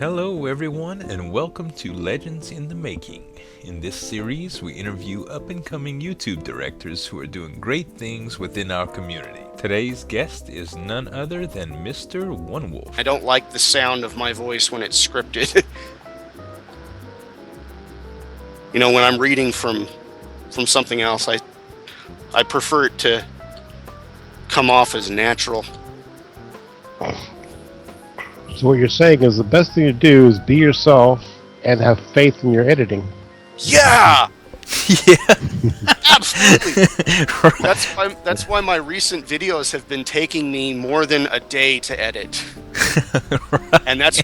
Hello, everyone, and welcome to Legends in the Making. In this series, we interview up-and-coming YouTube directors who are doing great things within our community. Today's guest is none other than Mr. OneWolf. I don't like the sound of my voice when it's scripted. When I'm reading from something else, I prefer it to come off as natural. So what you're saying is the best thing to do is be yourself and have faith in your editing. Yeah! Yeah. Absolutely. Right. That's why my recent videos have been taking me more than a day to edit. Right. And that's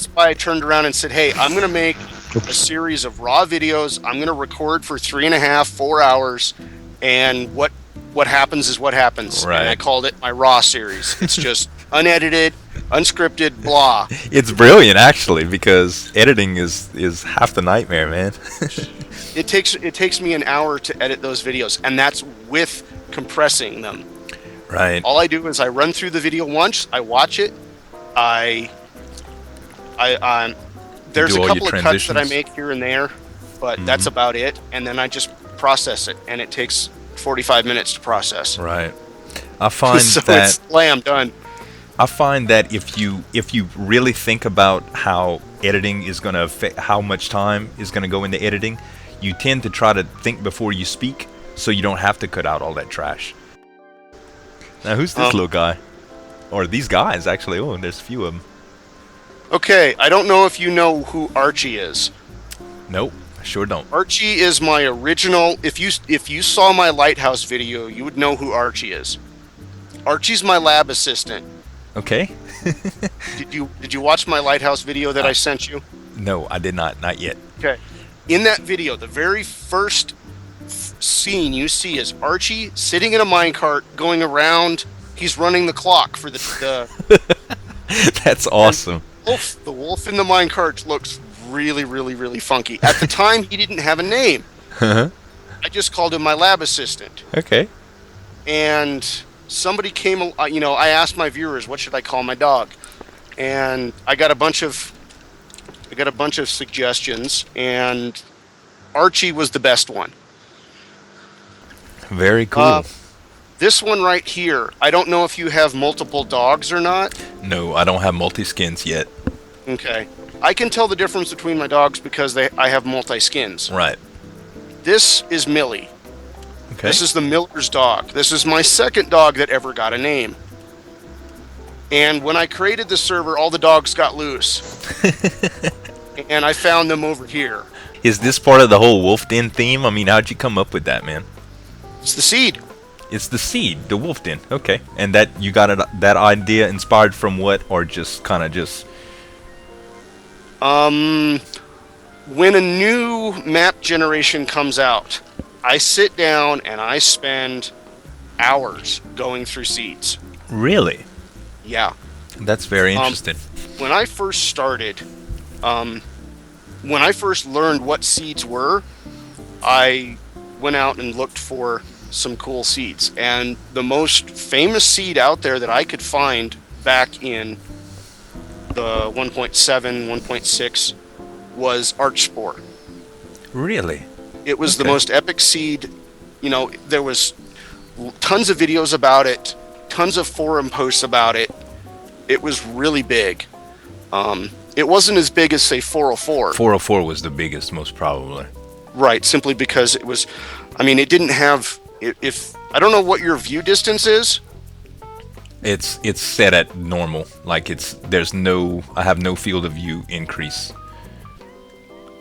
why I turned around and said, hey, I'm going to make a series of raw videos. I'm going to record for 3.5, 4 hours, and what happens is what happens. Right. And I called it my raw series. It's just unedited, unscripted, blah. It's brilliant, actually, because editing is half the nightmare, man. It takes me an hour to edit those videos, and that's with compressing them. Right. All I do is I run through the video once, I watch it, there's a couple of cuts that I make here and there, but that's about it, and then I just process it, and it takes 45 minutes to process. Right. I find so that it's slam done. I find that if you really think about how editing is going to affect how much time is going to go into editing, you tend to try to think before you speak, so you don't have to cut out all that trash. Now, who's this little guy? Or these guys, actually. Oh, there's a few of them. Okay, I don't know if you know who Archie is. Nope, I sure don't. Archie is my original. If you saw my Lighthouse video, you would know who Archie is. Archie's my lab assistant. Okay. Did you watch my Lighthouse video that I sent you? No, I did not. Not yet. Okay. In that video, the very first scene you see is Archie sitting in a minecart going around. He's running the clock for the That's awesome. The wolf in the minecart looks really, really, really funky. At the time, he didn't have a name. Uh-huh. I just called him my lab assistant. Okay. And somebody came, I asked my viewers, what should I call my dog? And I got a bunch of suggestions, and Archie was the best one. Very cool. This one right here, I don't know if you have multiple dogs or not. No, I don't have multi-skins yet. Okay. I can tell the difference between my dogs because I have multi-skins. Right. This is Millie. Okay. This is the Miller's dog. This is my second dog that ever got a name. And when I created the server, all the dogs got loose. And I found them over here. Is this part of the whole wolf den theme? I mean, how'd you come up with that, man? It's the seed. It's the seed, the wolf den. Okay. And that you got that idea inspired from what, or just kind of just... When a new map generation comes out, I sit down and I spend hours going through seeds. Really? Yeah. That's very interesting. When I first started, when I first learned what seeds were, I went out and looked for some cool seeds. And the most famous seed out there that I could find back in the 1.7, 1.6 was Archspore. Really? It was the most epic seed. There was tons of videos about it, tons of forum posts about it. It was really big. It wasn't as big as, say, 404. 404 was the biggest, most probably. Right, simply because it was, it didn't have, if I don't know what your view distance is. It's set at normal. Like I have no field of view increase.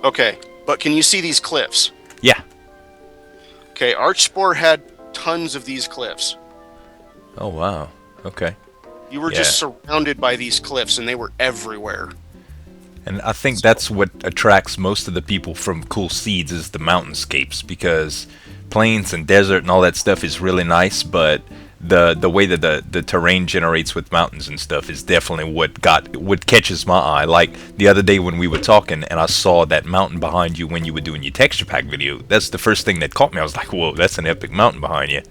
Okay, but can you see these cliffs? Yeah. Okay, Archspore had tons of these cliffs. Oh, wow. Okay. You were just surrounded by these cliffs, and they were everywhere. And I think that's what attracts most of the people from cool seeds is the mountainscapes, because plains and desert and all that stuff is really nice, but the way that the terrain generates with mountains and stuff is definitely what catches my eye. Like the other day when we were talking and I saw that mountain behind you when you were doing your texture pack video, that's the first thing that caught me. I was like, whoa, that's an epic mountain behind you.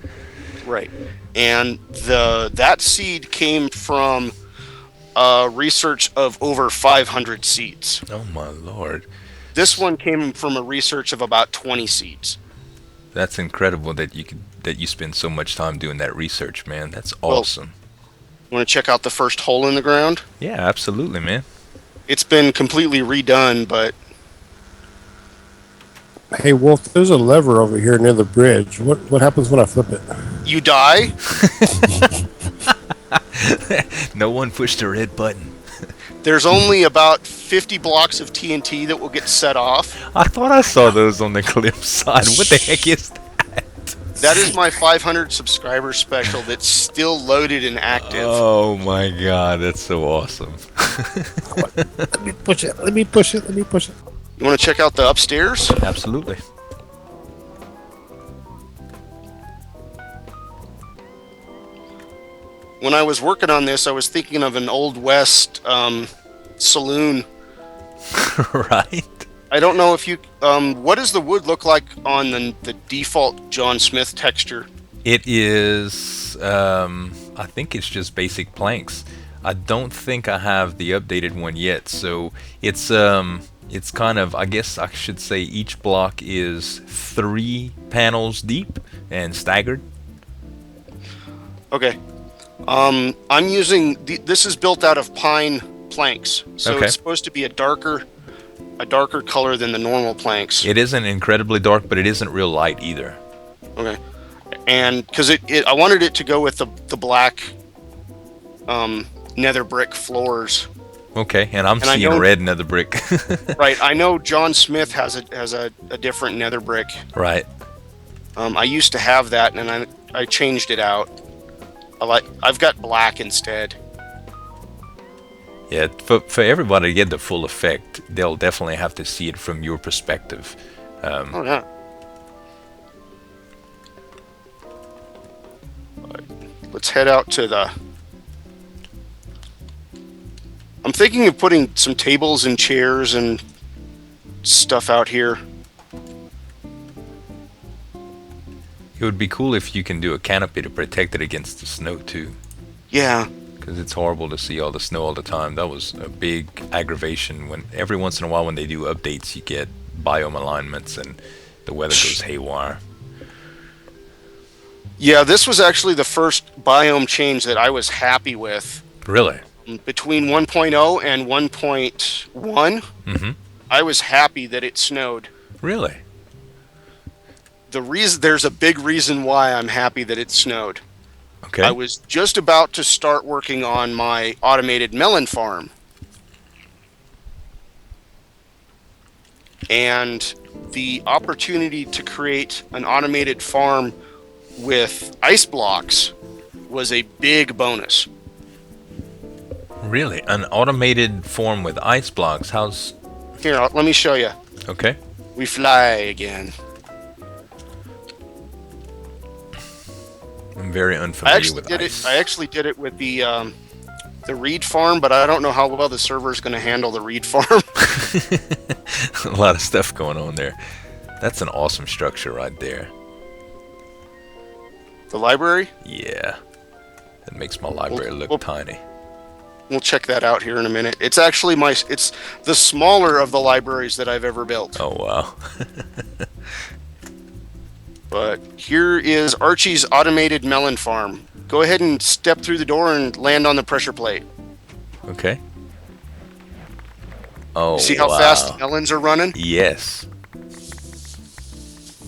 Right. And that seed came from a research of over 500 seeds. Oh my lord. This one came from a research of about 20 seeds. That's incredible that you spend so much time doing that research, man. That's Well, awesome. want to check out the first hole in the ground? Yeah, absolutely, man. It's been completely redone, but Hey, Wolf, there's a lever over here near the bridge. What happens when I flip it? you die. No one pushed the red button. There's only about 50 blocks of TNT that will get set off. I thought I saw those on the cliff side. What the heck is that? That is my 500 subscriber special that's still loaded and active. Oh my god, that's so awesome. Let me push it. Let me push it. Let me push it. You want to check out the upstairs? Absolutely. When I was working on this, I was thinking of an Old West saloon. Right? I don't know if you... what does the wood look like on the default John Smith texture? It is, I think it's just basic planks. I don't think I have the updated one yet, so it's kind of, I guess I should say each block is 3 panels deep and staggered. Okay. I'm using... this is built out of pine planks, so Okay. it's supposed to be a darker color than the normal planks. It isn't incredibly dark, but it isn't real light either. Okay. And because I wanted it to go with the black nether brick floors. Okay, and I'm And I seeing know- red nether brick. Right. I know John Smith has a different nether brick. Right. I used to have that, and I changed it out. I've got black instead. Yeah, for everybody to get the full effect, they'll definitely have to see it from your perspective. Oh yeah. Let's head out to the... I'm thinking of putting some tables and chairs and stuff out here. It would be cool if you can do a canopy to protect it against the snow too, Yeah. because it's horrible to see all the snow all the time. That was a big aggravation when every once in a while when they do updates, you get biome alignments and the weather goes haywire. Yeah, this was actually the first biome change that I was happy with. Really? Between 1.0 and 1.1, Mm-hmm. I was happy that it snowed. Really? There's a big reason why I'm happy that it snowed. Okay. I was just about to start working on my automated melon farm. And the opportunity to create an automated farm with ice blocks was a big bonus. Really? An automated form with ice blocks? How's... Here, let me show you. Okay. We fly again. I'm very I unfamiliar actually with did ice. it. I actually did it with the reed farm, but I don't know how well the server is going to handle the reed farm. A lot of stuff going on there. That's an awesome structure right there. The library. Yeah. That makes my library look well- tiny. We'll check that out here in a minute. It's actually it's the smaller of the libraries that I've ever built. Oh, wow. But here is Archie's automated melon farm. Go ahead and step through the door and land on the pressure plate. Okay. Oh, See how wow. fast the melons are running? Yes.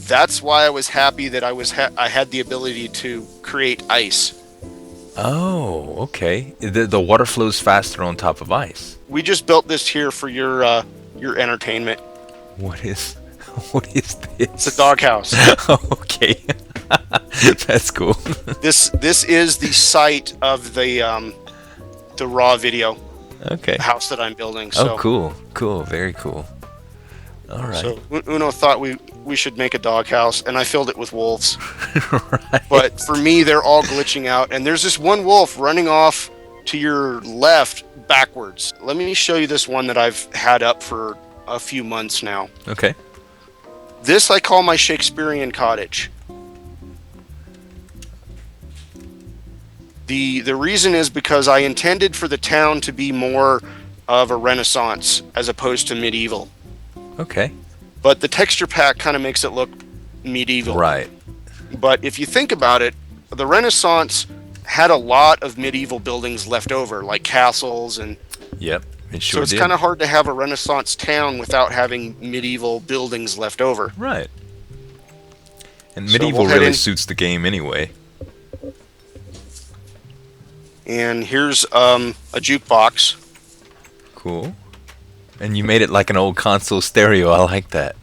That's why I was happy that I had the ability to create ice. Oh, okay. The water flows faster on top of ice. We just built this here for your entertainment. What is this? It's a doghouse. Okay. That's cool. This is the site of the raw video Okay. house that I'm building. So, Oh, cool. Cool. Very cool. All right. So Uno thought we should make a doghouse, and I filled it with wolves. Right. But for me, they're all glitching out, and there's this one wolf running off to your left backwards. Let me show you this one that I've had up for a few months now. Okay. This I call my Shakespearean cottage. The reason is because I intended for the town to be more of a Renaissance as opposed to medieval. Okay. But the texture pack kind of makes it look medieval. Right. But if you think about it, the Renaissance had a lot of medieval buildings left over, like castles, and Yep. It sure so it's did. kind of hard to have a Renaissance town without having medieval buildings left over. Right. And So medieval we'll head really in- suits the game anyway. And here's a jukebox. Cool. And you made it like an old console stereo. I like that.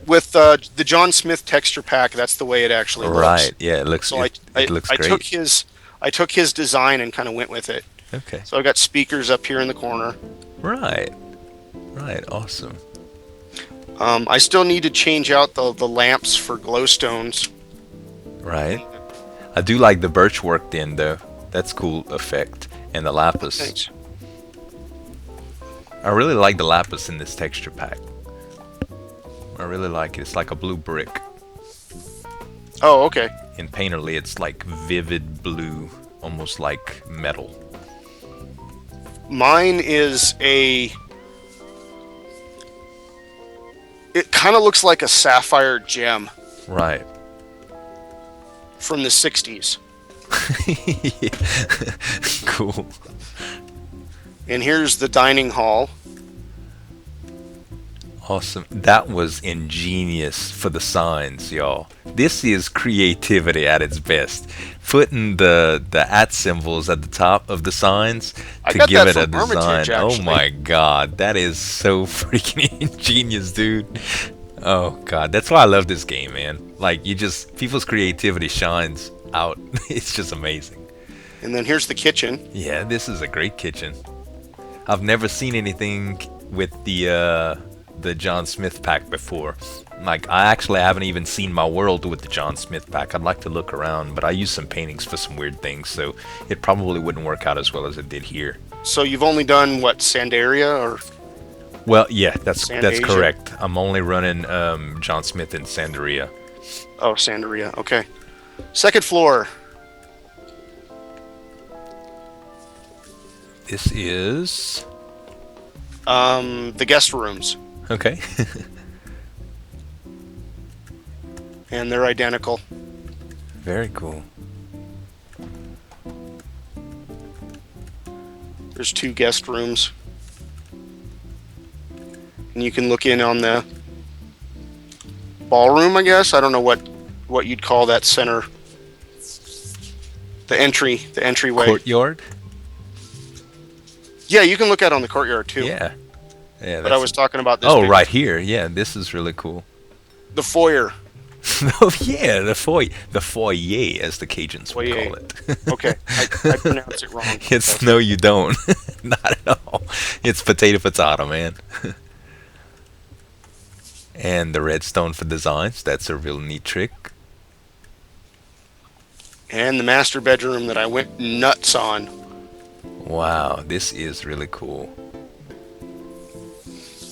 With the John Smith texture pack, that's the way it actually looks. Right. Yeah, it looks. So It looks I great. took his design and kind of went with it. Okay. So I got speakers up here in the corner. Right. Right. Awesome. I still need to change out the lamps for glowstones. Right. I do like the birch worked in though. That's cool effect. And the lapis. Thanks. I really like the lapis in this texture pack. I really like it. It's like a blue brick. Oh, okay. In Painterly, it's like vivid blue, almost like metal. Mine is a. It kind of looks like a sapphire gem Right. from the 60s. Cool. And here's the dining hall. Awesome. That was ingenious for the signs, y'all. This is creativity at its best. Putting the @ symbols at the top of the signs I to got give that it a from design. Hermitage, Oh actually. my god, that is so freaking ingenious, dude. Oh god, that's why I love this game, man. Like people's creativity shines out. It's just amazing. And then here's the kitchen. Yeah, this is a great kitchen. I've never seen anything with the John Smith pack before. Like, I actually haven't even seen my world with the John Smith pack. I'd like to look around, but I used some paintings for some weird things, so it probably wouldn't work out as well as it did here. So you've only done what, Sandaria or Well, yeah, that's Sandasia? correct. I'm only running John Smith and Sandaria. oh, Sandaria? Okay. Second floor. This is The guest rooms, okay. and they're identical. Very cool. There's 2 guest rooms. And you can look in on the ballroom, I guess. I don't know what you'd call that center. The entryway. Courtyard. Yeah, you can look out on the courtyard too. Yeah. Yeah. But I was talking about this. Oh, big- right here. Yeah, this is really cool. The foyer. Oh yeah, the foyer, as the Cajuns would Foyer. call it. Okay, I pronounced it wrong. It's no, you don't. Not at all. It's potato, man. And the redstone for designs. That's a real neat trick. And the master bedroom that I went nuts on. Wow, this is really cool.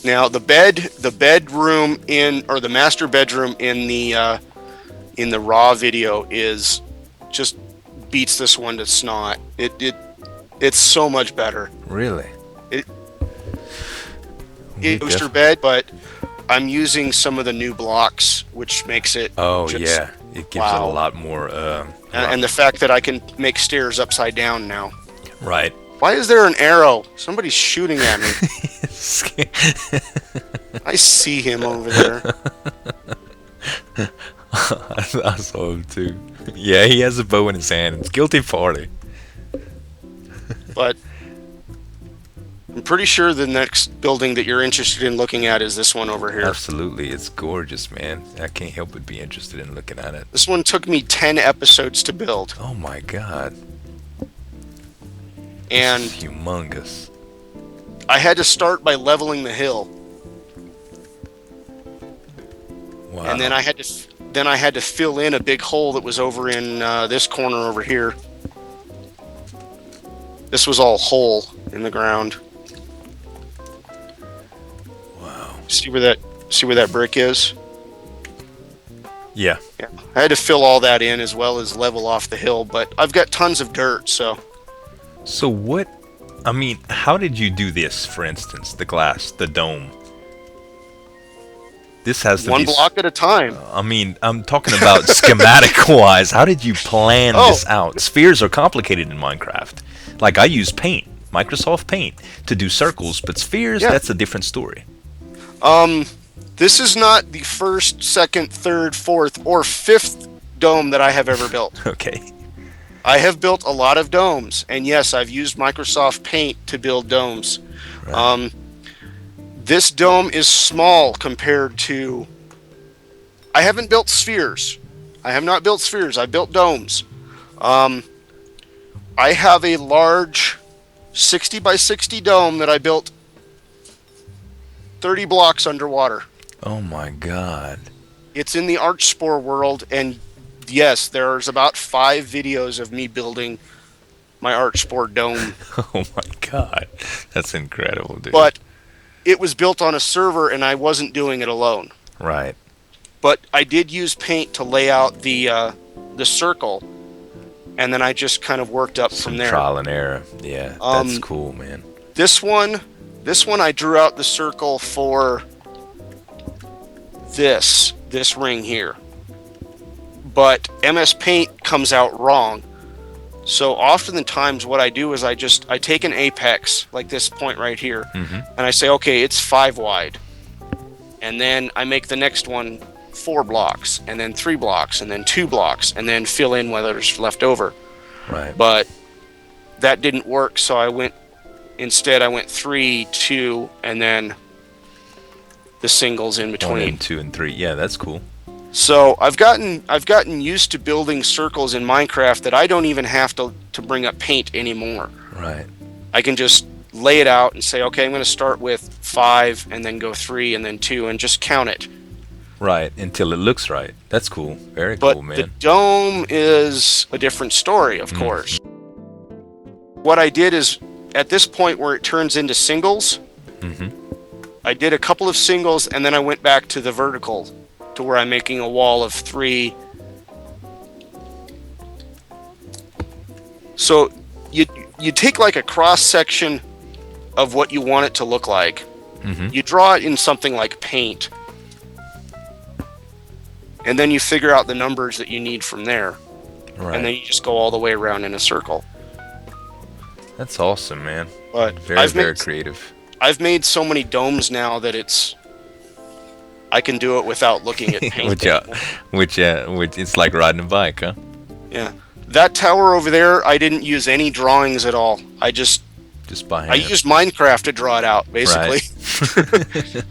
Now the bedroom or the master bedroom in the raw video is just beats this one to snot. It's so much better. Really? It booster bed, but I'm using some of the new blocks, which makes it. Oh just- yeah, it gives it a wow. lot more. And the fact that I can make stairs upside down now. Right. Why is there an arrow? Somebody's shooting at me. I see him over there. I saw him too. Yeah, he has a bow in his hand. It's guilty party. But I'm pretty sure the next building that you're interested in looking at is this one over here. Absolutely, it's gorgeous, man. I can't help but be interested in looking at it. This one took me 10 episodes to build. Oh my god, And it's humongous. I had to start by leveling the hill. Wow. And then I had to fill in a big hole that was over in this corner over here. This was all hole in the ground. Wow. See where that brick is? Yeah. Yeah, I had to fill all that in as well as level off the hill, but I've got tons of dirt, so So what? I mean, how did you do this? For instance, the glass, the dome. This has to one be. block at a time. I mean, I'm talking about schematic wise. How did you plan Oh, this out? Spheres are complicated in Minecraft. Like I use Paint, Microsoft Paint, to do circles, but spheres, yeah. that's a different story. This is not the first, second, third, fourth, or fifth dome that I have ever built. Okay. I have built a lot of domes, and yes, I've used Microsoft Paint to build domes. Right. This dome is small compared to... I haven't built spheres. I have not built spheres. I built domes. I have a large 60 by 60 dome that I built 30 blocks underwater. Oh my God. It's in the Archspore world, and yes, there's about 5 videos of me building my Archspore dome. Oh my God. That's incredible, dude. But it was built on a server, and I wasn't doing it alone. Right. But I did use Paint to lay out the circle, and then I just kind of worked up Some from there. trial and error. Yeah, that's cool, man. This one I drew out the circle for this ring here. But MS Paint comes out wrong. So often the times what I do is I take an apex, like this point right here, and I say, okay, it's 5 wide. And then I make the next one 4 blocks, and then 3 blocks, and then 2 blocks, and then fill in whatever's left over. Right. But that didn't work, so I went 3, 2, and then the singles in 1 between. and 2 and 3. Yeah, that's cool. So I've gotten used to building circles in Minecraft that I don't even have to bring up Paint anymore. Right. I can just lay it out and say, okay, I'm going to start with 5 and then go 3 and then 2 and just count it. Right, until it looks right. That's cool. Very But cool, man. the dome is a different story, of course. What I did is, at this point where it turns into singles, I did a couple of singles, and then I went back to the vertical, to where I'm making a wall of 3. So you take like a cross section of what you want it to look like. You draw it in something like Paint, and then you figure out the numbers that you need from there. Right. And then you just go all the way around in a circle. That's awesome, man. But Very creative. I've made so many domes now that I can do it without looking at Paint. which it's like riding a bike, huh? Yeah. That tower over there, I didn't use any drawings at all. I Just by hand. I used Minecraft to draw it out, basically. Right.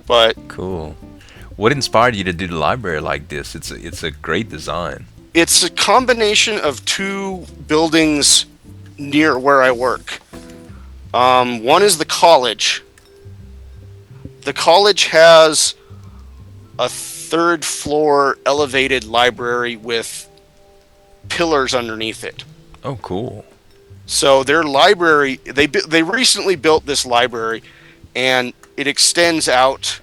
But Cool. What inspired you to do the library like this? It's a great design. it's a combination of 2 buildings near where I work. One is the college. The college has a 3rd floor elevated library with pillars underneath it. Oh, cool. So their library, they recently built this library, and it extends out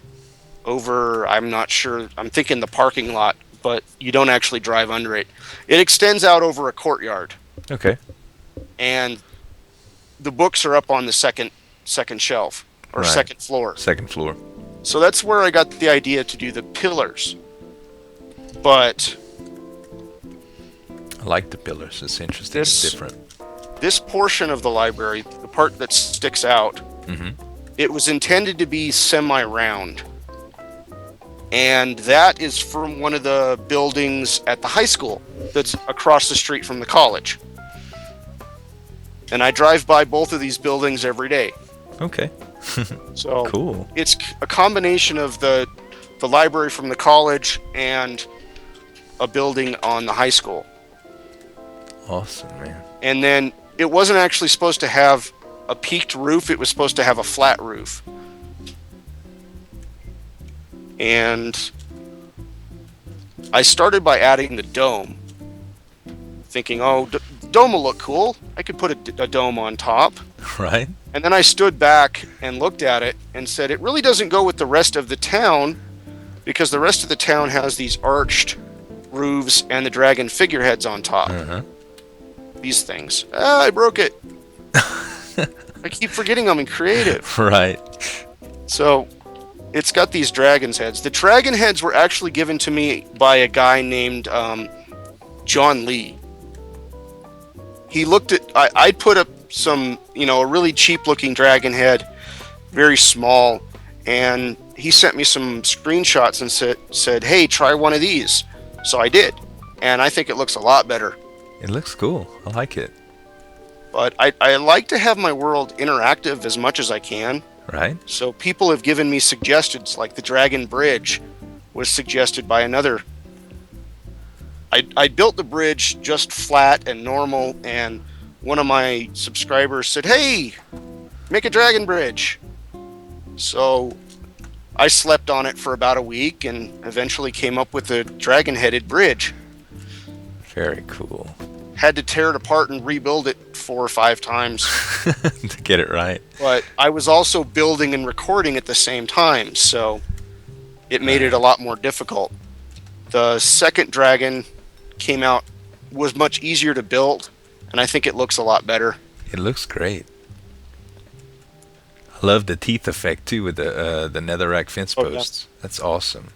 over, I'm not sure, I'm thinking the parking lot, but you don't actually drive under it. It extends out over a courtyard, Okay. and the books are up on the second shelf, or Right. second floor. Second floor. So that's where I got the idea to do the pillars. But I like the pillars. It's interesting. It's different. this portion of the library, the part that sticks out, it was intended to be semi-round. And that is from one of the buildings at the high school that's across the street from the college. And I drive by both of these buildings every day. Okay. So Cool. it's a combination of the library from the college and a building on the high school. Awesome, man. And then it wasn't actually supposed to have a peaked roof, it was supposed to have a flat roof. And I started by adding the dome, thinking, oh, dome will look cool. I could put a dome on top. Right? And then I stood back and looked at it and said, it really doesn't go with the rest of the town because the rest of the town has these arched roofs and the dragon figureheads on top. These things. Ah, I broke it. I keep forgetting I'm in creative. Right. So, it's got these dragon's heads. The dragon heads were actually given to me by a guy named John Lee. He looked at... I put up some, a really cheap-looking dragon head, very small, and he sent me some screenshots and said, hey, try one of these. So I did, and I think it looks a lot better. It looks cool. I like it. But I like to have my world interactive as much as I can. Right. So people have given me suggestions, like the Dragon Bridge was suggested by another. I built the bridge just flat and normal, and one of my subscribers said, hey, make a dragon bridge. So I slept on it for about a week and eventually came up with a dragon-headed bridge. Very cool. Had to tear it apart and rebuild it 4 or 5 times. To get it right. But I was also building and recording at the same time, so it made it a lot more difficult. The second dragon came out, was much easier to build, and I think it looks a lot better. It looks great. I love the teeth effect too with the netherrack fence posts. Yeah. That's awesome.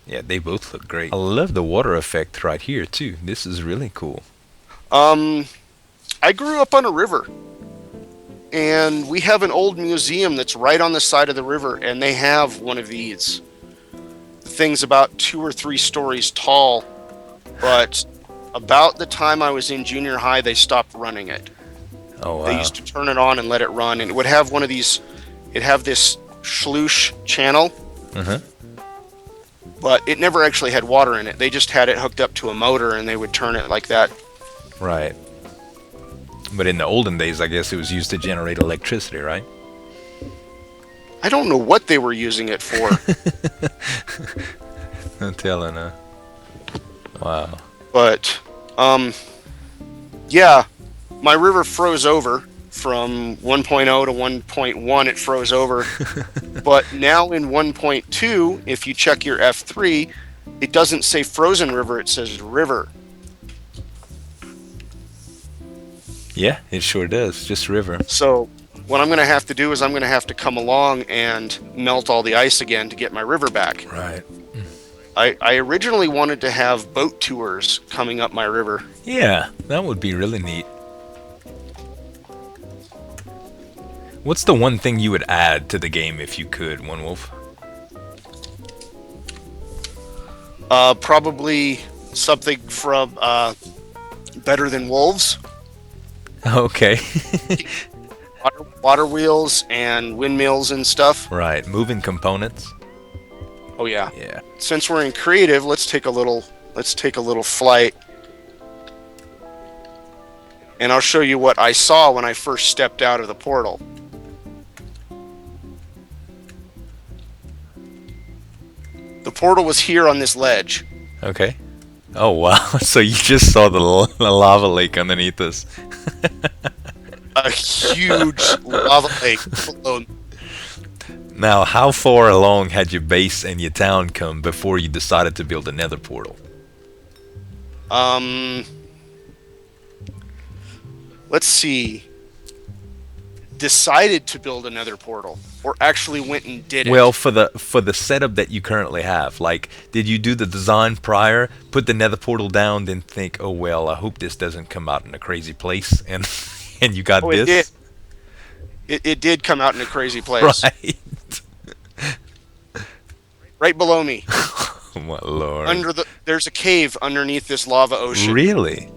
Yeah, they both look great. I love the water effect right here too. This is really cool. I grew up on a river, and we have an old museum that's right on the side of the river, and they have one of these. The thing's about 2 or 3 stories tall, but about the time I was in junior high, they stopped running it. Oh, wow. They used to turn it on and let it run, and it would have one of these, it'd have this sluice channel, but it never actually had water in it. They just had it hooked up to a motor, and they would turn it like that. Right. But in the olden days, I guess it was used to generate electricity, right? I don't know what they were using it for. No telling, huh? Wow. But, yeah, my river froze over from 1.0 to 1.1. It froze over. But now in 1.2, if you check your F3, it doesn't say frozen river, it says river. Yeah, it sure does. Just river. So what I'm going to have to do is I'm going to have to come along and melt all the ice again to get my river back. Right. I originally wanted to have boat tours coming up my river. Yeah, that would be really neat. What's the one thing you would add to the game if you could, OneWolf? Probably something from Better Than Wolves. Okay. water wheels and windmills and stuff. Right, moving components. Oh yeah. Yeah. Since we're in creative, let's take a little flight. And I'll show you what I saw when I first stepped out of the portal. The portal was here on this ledge. Okay. Oh wow, so you just saw the lava lake underneath us. A huge lava lake below. Now, how far along had your base and your town come before you decided to build a nether portal? Let's see. Decided to build another portal, or actually went and did it? Well, for the setup that you currently have, like, did you do the design prior, put the nether portal down, then think, oh well, I hope this doesn't come out in a crazy place, and and you got this? It did. It did come out in a crazy place. Right. Right below me. Oh my lord. There's a cave underneath this lava ocean. Really?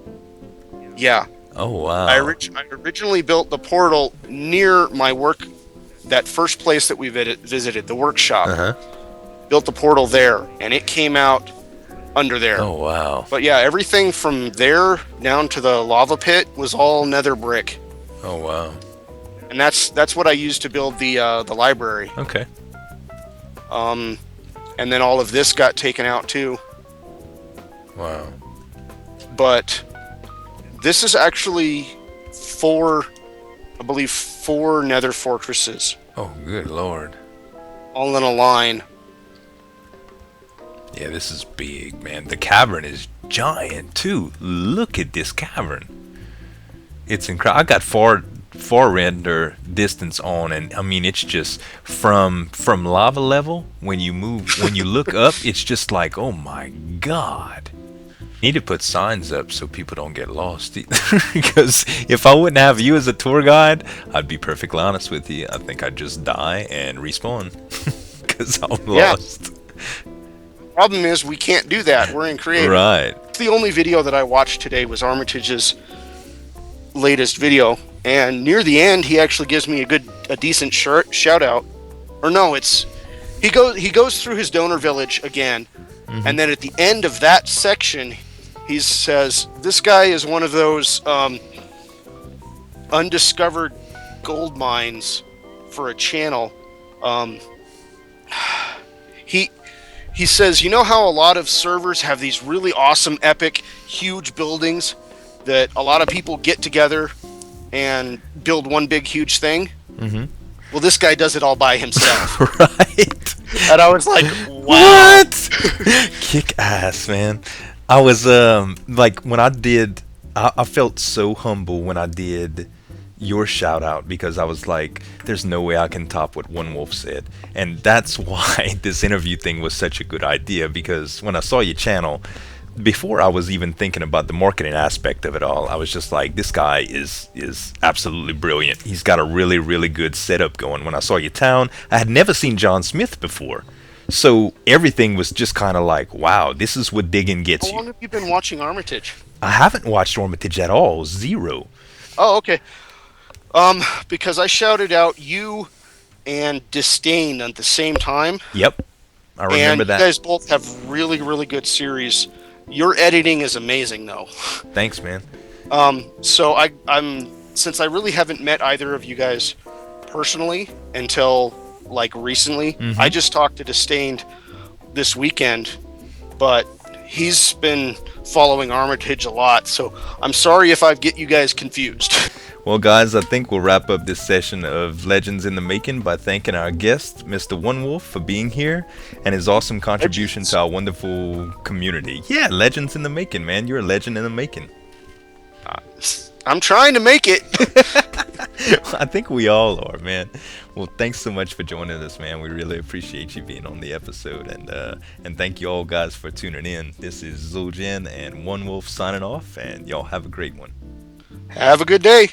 Yeah. Oh wow. I originally built the portal near my work, that first place that we visited, the workshop. Built the portal there, and it came out under there. Oh wow. But yeah, everything from there down to the lava pit was all nether brick. Oh wow. And that's what I used to build the library. Okay. And then all of this got taken out too. Wow. But this is actually 4 nether fortresses. Oh good lord. All in a line. Yeah, this is big, man. The cavern is giant too. Look at this cavern. It's incredible. I got far render distance on, and I mean it's just from lava level. When you look up, it's just like, oh my god. Need to put signs up so people don't get lost. Because if I wouldn't have you as a tour guide, I'd be perfectly honest with you. I think I'd just die and respawn because I'm Yeah. lost. Problem is, we can't do that. We're in creative. Right. The only video that I watched today was Armitage's latest video, and near the end, he actually gives me a decent shout out. Or no, it's he goes through his donor village again, and then at the end of that section, he says, "This guy is one of those undiscovered gold mines for a channel." He says, you know how a lot of servers have these really awesome, epic, huge buildings that a lot of people get together and build one big, huge thing? Mm-hmm. Well, this guy does it all by himself. Right. And I was like, wow. What? Kick ass, man. I was like when I felt so humble when I did your shout out because I was like, there's no way I can top what One Wolf said. And that's why this interview thing was such a good idea, because when I saw your channel, before I was even thinking about the marketing aspect of it all, I was just like, this guy is absolutely brilliant. He's got a really, really good setup going. When I saw your town, I had never seen John Smith before. So everything was just kind of like, wow, this is what digging gets How long you. have you been watching Armitage? I haven't watched Armitage at all. Zero. Oh, okay. Because I shouted out you and Disdain at the same time. Yep. I remember And that. you guys both have really, really good series. Your editing is amazing, though. Thanks, man. So I'm since I really haven't met either of you guys personally until like recently. I just talked to Disdained this weekend, but he's been following Armitage a lot. So I'm sorry if I get you guys confused. Well, guys, I think we'll wrap up this session of Legends in the Making by thanking our guest, Mr. One Wolf, for being here and his awesome contribution to our wonderful community. Yeah, Legends in the Making, man. You're a legend in the making. I'm trying to make it. I think we all are, man. Well, thanks so much for joining us, man. We really appreciate you being on the episode, and thank you all, guys, for tuning in. This is Zueljin and One Wolf signing off, and y'all have a great one. Have a good day.